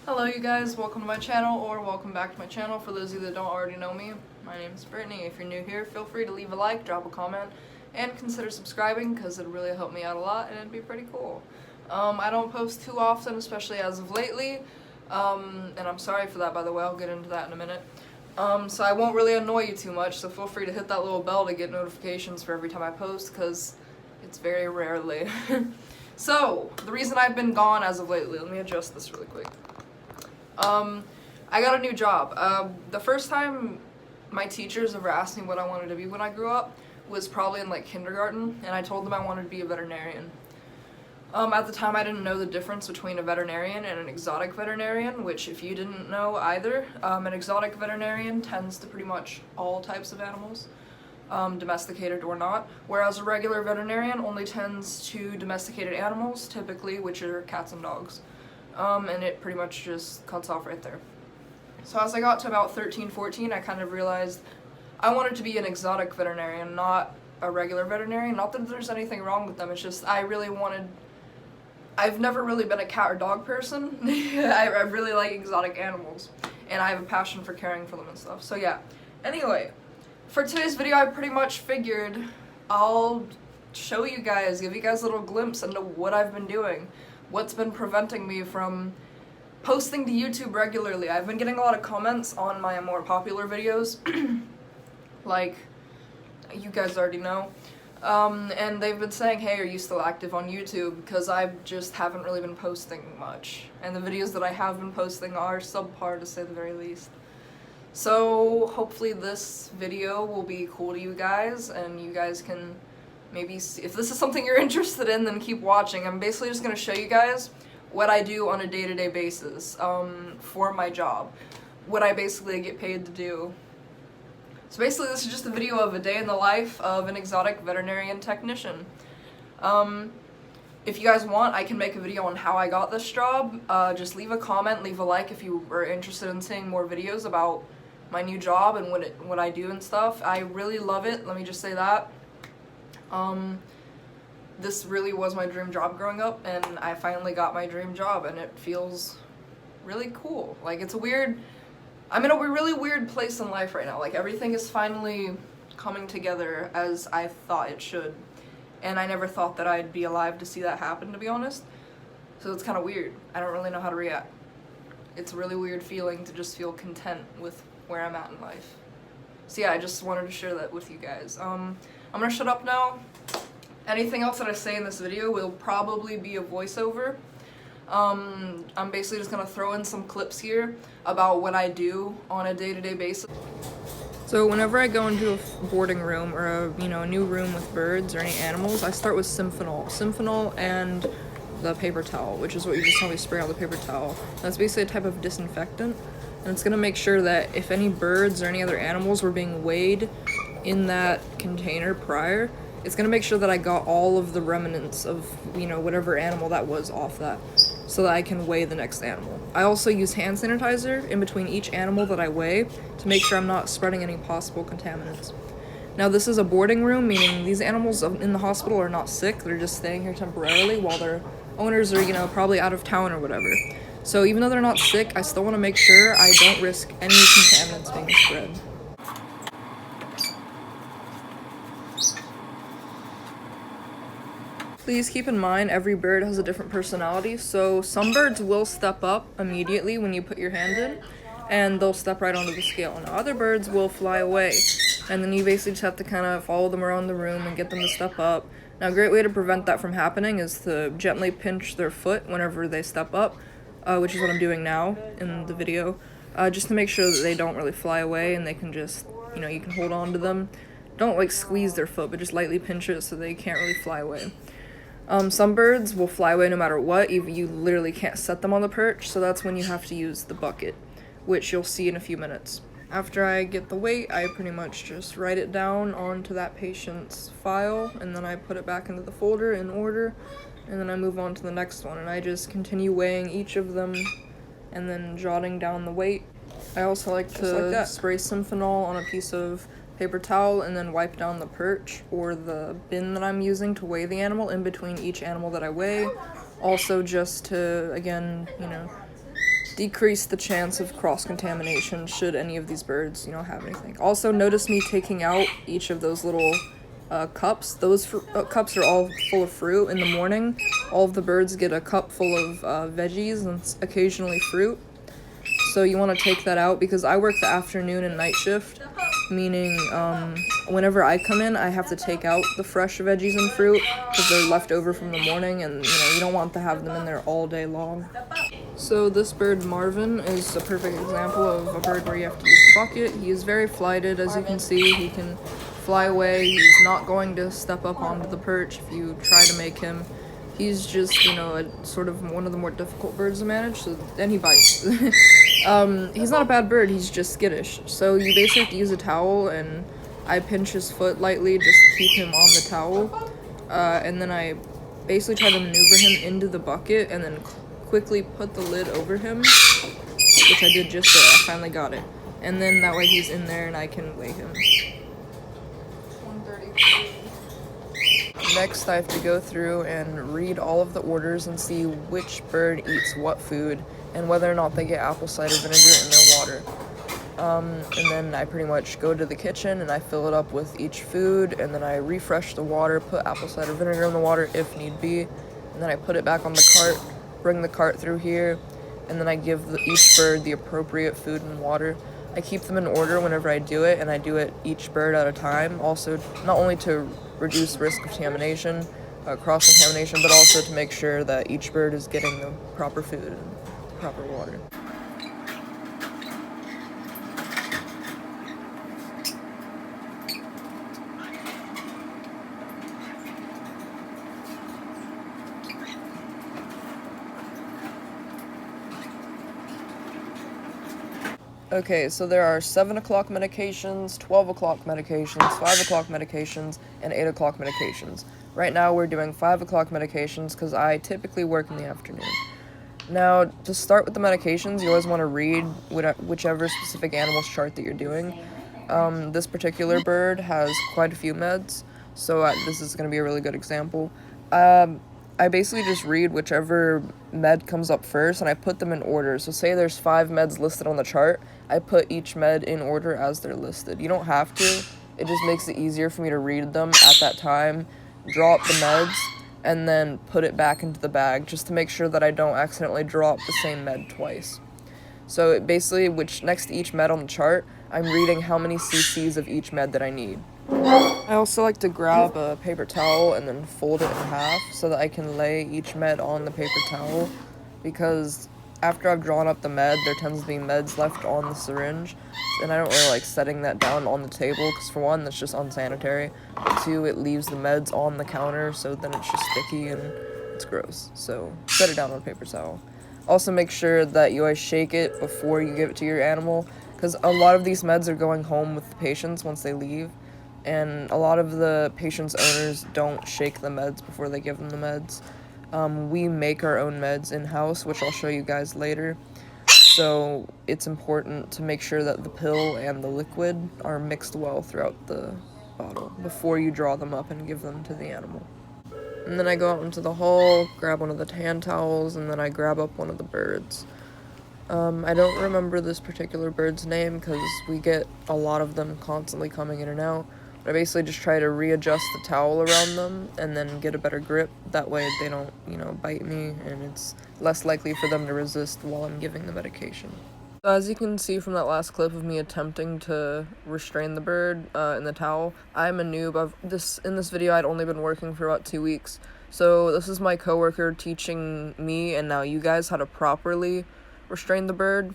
Hello you guys, welcome to my channel, or welcome back to my channel. For those of you that don't already know me, my name is Brittany. If you're new here, feel free to leave a like, drop a comment, and consider subscribing because it'd really help me out a lot and it'd be pretty cool. I don't post too often, especially as of lately, and I'm sorry for that, by the way. I'll get into that in a minute. So I won't really annoy you too much, so feel free to hit that little bell to get notifications for every time I post because it's very rarely. So, the reason I've been gone as of lately, let me adjust this really quick. I got a new job. The first time my teachers ever asked me what I wanted to be when I grew up was probably in like kindergarten, and I told them I wanted to be a veterinarian. At the time I didn't know the difference between a veterinarian and an exotic veterinarian, which if you didn't know either, an exotic veterinarian tends to pretty much all types of animals, domesticated or not, whereas a regular veterinarian only tends to domesticated animals, typically, which are cats and dogs. And it pretty much just cuts off right there. So as I got to about 13, 14, I kind of realized I wanted to be an exotic veterinarian, not a regular veterinarian. Not that there's anything wrong with them, it's just I've never really been a cat or dog person. I really like exotic animals, and I have a passion for caring for them and stuff. So yeah, anyway, for today's video I pretty much figured I'll show you guys, give you guys a little glimpse into what I've been doing. What's been preventing me from posting to YouTube regularly. I've been getting a lot of comments on my more popular videos, like you guys already know, and they've been saying, hey, are you still active on YouTube? Because I just haven't really been posting much, and the videos that I have been posting are subpar to say the very least. So hopefully this video will be cool to you guys, and you guys can maybe see, if this is something you're interested in, then keep watching. I'm basically just going to show you guys what I do on a day-to-day basis for my job, what I basically get paid to do. So basically this is just a video of a day in the life of an exotic veterinarian technician. If you guys want, I can make a video on how I got this job. Just leave a comment, leave a like if you are interested in seeing more videos about my new job and what I do and stuff. I really love it, let me just say that. This really was my dream job growing up, and I finally got my dream job, and it feels really cool. Like, I'm in a really weird place in life right now. Like, everything is finally coming together as I thought it should, and I never thought that I'd be alive to see that happen, to be honest. So it's kind of weird. I don't really know how to react. It's a really weird feeling to just feel content with where I'm at in life. So yeah, I just wanted to share that with you guys. I'm gonna shut up now. Anything else that I say in this video will probably be a voiceover. I'm basically just gonna throw in some clips here about what I do on a day-to-day basis. So whenever I go into a boarding room or a new room with birds or any animals, I start with Symphonol and the paper towel, which is what you just saw me spray on the paper towel. That's basically a type of disinfectant, and it's gonna make sure that if any birds or any other animals were being weighed in that container prior, it's gonna make sure that I got all of the remnants of, whatever animal that was off that, so that I can weigh the next animal. I also use hand sanitizer in between each animal that I weigh to make sure I'm not spreading any possible contaminants. Now this is a boarding room, meaning these animals in the hospital are not sick, they're just staying here temporarily while their owners are, probably out of town or whatever. So even though they're not sick, I still want to make sure I don't risk any contaminants being spread. Please keep in mind every bird has a different personality, so some birds will step up immediately when you put your hand in, and they'll step right onto the scale, and other birds will fly away, and then you basically just have to kind of follow them around the room and get them to step up. Now a great way to prevent that from happening is to gently pinch their foot whenever they step up, which is what I'm doing now in the video, just to make sure that they don't really fly away and they can just, you can hold on to them. Don't like squeeze their foot, but just lightly pinch it so they can't really fly away. Some birds will fly away no matter what, you literally can't set them on the perch, so that's when you have to use the bucket, which you'll see in a few minutes. After I get the weight, I pretty much just write it down onto that patient's file, and then I put it back into the folder in order, and then I move on to the next one, and I just continue weighing each of them, and then jotting down the weight. I also like to spray Symphonol on a piece of paper towel and then wipe down the perch or the bin that I'm using to weigh the animal in between each animal that I weigh. Also just to, again, decrease the chance of cross-contamination should any of these birds, have anything. Also, notice me taking out each of those little cups. Those cups are all full of fruit. In the morning, all of the birds get a cup full of veggies and occasionally fruit. So you want to take that out because I work the afternoon and night shift, meaning whenever I come in, I have to take out the fresh veggies and fruit because they're left over from the morning, and you don't want to have them in there all day long. So this bird, Marvin, is a perfect example of a bird where you have to use the bucket. He is very flighted, as you can see. He can fly away. He's not going to step up onto the perch if you try to make him. He's just, a sort of one of the more difficult birds to manage, so then he bites. He's not a bad bird, he's just skittish. So you basically have to use a towel, and I pinch his foot lightly just to keep him on the towel. And then I basically try to maneuver him into the bucket and then quickly put the lid over him, which I did just there. I finally got it. And then that way he's in there and I can weigh him. 133. Next, I have to go through and read all of the orders and see which bird eats what food and whether or not they get apple cider vinegar in their water. And then I pretty much go to the kitchen and I fill it up with each food, and then I refresh the water, put apple cider vinegar in the water if need be, and then I put it back on the cart, bring the cart through here, and then I give each bird the appropriate food and water. I keep them in order whenever I do it, and I do it each bird at a time, also not only to reduce risk of contamination, cross-contamination, but also to make sure that each bird is getting the proper food and proper water. Okay, so there are 7 o'clock medications, 12 o'clock medications, 5 o'clock medications, and 8 o'clock medications. Right now we're doing 5 o'clock medications because I typically work in the afternoon. Now, to start with the medications, you always want to read whichever specific animal's chart that you're doing. This particular bird has quite a few meds, so this is going to be a really good example. I basically just read whichever med comes up first, and I put them in order. So say there's 5 meds listed on the chart, I put each med in order as they're listed. You don't have to, it just makes it easier for me to read them at that time, drop the meds, and then put it back into the bag, just to make sure that I don't accidentally drop the same med twice. So basically, next to each med on the chart, I'm reading how many cc's of each med that I need. I also like to grab a paper towel and then fold it in half so that I can lay each med on the paper towel, because after I've drawn up the med, there tends to be meds left on the syringe, and I don't really like setting that down on the table because, for one, that's just unsanitary, but 2, it leaves the meds on the counter, so then it's just sticky and it's gross. So set it down on a paper towel. Also, make sure that you always shake it before you give it to your animal, because a lot of these meds are going home with the patients once they leave, and a lot of the patients' owners don't shake the meds before they give them the meds. We make our own meds in-house, which I'll show you guys later. So it's important to make sure that the pill and the liquid are mixed well throughout the bottle before you draw them up and give them to the animal. And then I go out into the hall, grab one of the hand towels, and then I grab up one of the birds. I don't remember this particular bird's name because we get a lot of them constantly coming in and out. I basically just try to readjust the towel around them and then get a better grip. That way they don't, bite me, and it's less likely for them to resist while I'm giving the medication. So as you can see from that last clip of me attempting to restrain the bird in the towel, I'm a noob. In this video, I'd only been working for about 2 weeks. So this is my coworker teaching me and now you guys how to properly restrain the bird.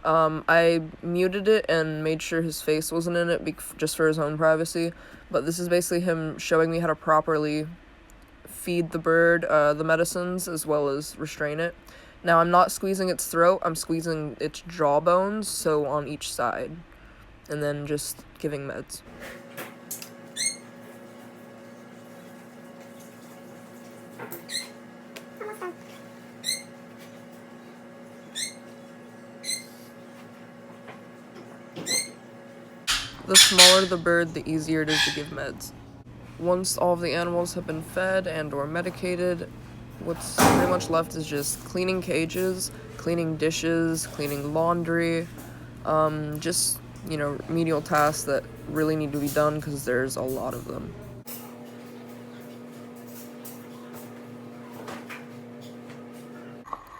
I muted it and made sure his face wasn't in it just for his own privacy, but this is basically him showing me how to properly feed the bird the medicines as well as restrain it. Now, I'm not squeezing its throat, I'm squeezing its jawbones, so on each side, and then just giving meds. The smaller the bird, the easier it is to give meds. Once all of the animals have been fed and or medicated, what's pretty much left is just cleaning cages, cleaning dishes, cleaning laundry, just, you know, remedial tasks that really need to be done because there's a lot of them.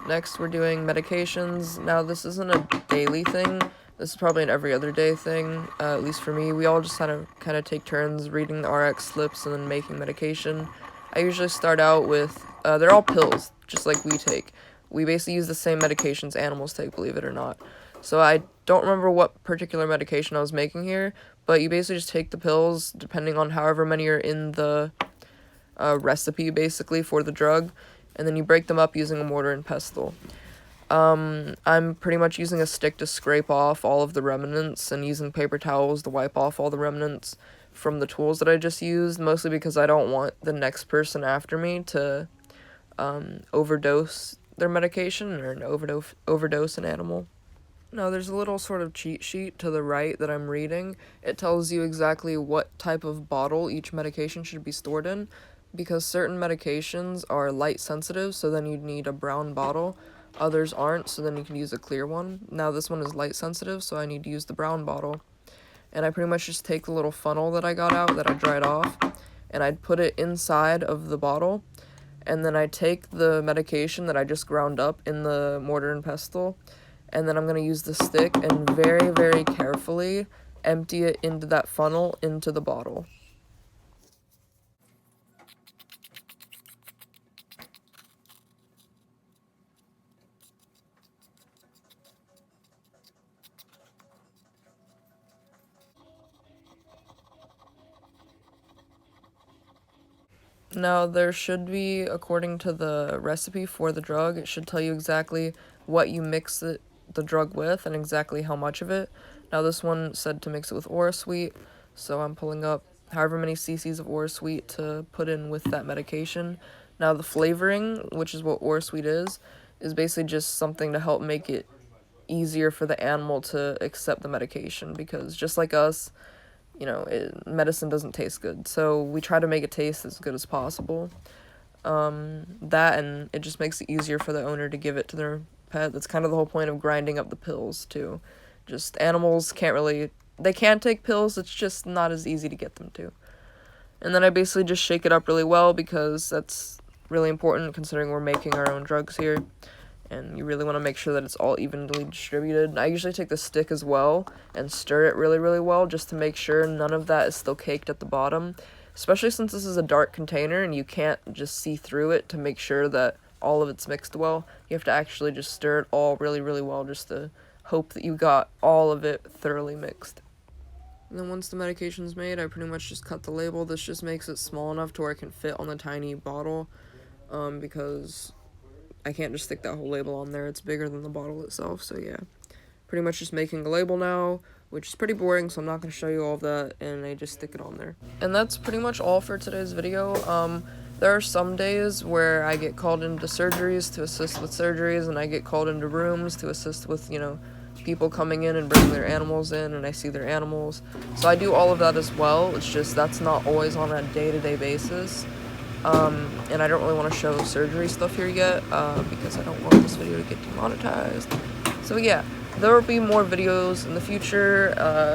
Next, we're doing medications. Now, this isn't a daily thing. This is probably an every other day thing, at least for me. We all just kind of take turns reading the RX slips and then making medication. I usually start out with, they're all pills, just like we take. We basically use the same medications animals take, believe it or not. So I don't remember what particular medication I was making here, but you basically just take the pills, depending on however many are in the recipe, basically, for the drug, and then you break them up using a mortar and pestle. I'm pretty much using a stick to scrape off all of the remnants and using paper towels to wipe off all the remnants from the tools that I just used, mostly because I don't want the next person after me to overdose their medication or overdose an animal. Now, there's a little sort of cheat sheet to the right that I'm reading. It tells you exactly what type of bottle each medication should be stored in, because certain medications are light sensitive, so then you'd need a brown bottle. Others aren't, so then you can use a clear one. Now this one is light sensitive, so I need to use the brown bottle. And I pretty much just take the little funnel that I got out, that I dried off, and I'd put it inside of the bottle, and then I take the medication that I just ground up in the mortar and pestle, and then I'm going to use the stick and very, very carefully empty it into that funnel into the bottle. Now, there should be, according to the recipe for the drug, it should tell you exactly what you mix the drug with and exactly how much of it. Now, this one said to mix it with OraSweet, so I'm pulling up however many cc's of OraSweet to put in with that medication. Now, the flavoring, which is what OraSweet is basically just something to help make it easier for the animal to accept the medication, because just like us, you know, medicine doesn't taste good, so we try to make it taste as good as possible. That, and it just makes it easier for the owner to give it to their pet. That's kind of the whole point of grinding up the pills, too. Just animals they can take pills, it's just not as easy to get them to. And then I basically just shake it up really well, because that's really important considering we're making our own drugs here. And you really want to make sure that it's all evenly distributed. I usually take the stick as well and stir it really, really well just to make sure none of that is still caked at the bottom. Especially since this is a dark container and you can't just see through it to make sure that all of it's mixed well. You have to actually just stir it all really, really well just to hope that you got all of it thoroughly mixed. And then once the medication's made, I pretty much just cut the label. This just makes it small enough to where it can fit on the tiny bottle, because I can't just stick that whole label on there. It's bigger than the bottle itself, so yeah. Pretty much just making a label now, which is pretty boring, so I'm not going to show you all of that, and I just stick it on there. And that's pretty much all for today's video. There are some days where I get called into surgeries to assist with surgeries, and I get called into rooms to assist with, you know, people coming in and bringing their animals in, and I see their animals. So I do all of that as well. It's just that's not always on a day-to-day basis. And I don't really want to show surgery stuff here yet, because I don't want this video to get demonetized. So yeah, there will be more videos in the future,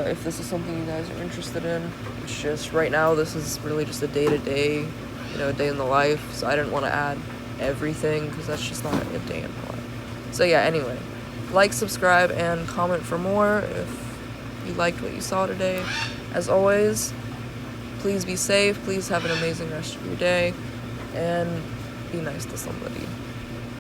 if this is something you guys are interested in. It's just, right now, this is really just a day-to-day, you know, a day in the life, so I didn't want to add everything, because that's just not a day in my life. So yeah, anyway, like, subscribe, and comment for more if you liked what you saw today. As always, please be safe, please have an amazing rest of your day, and be nice to somebody.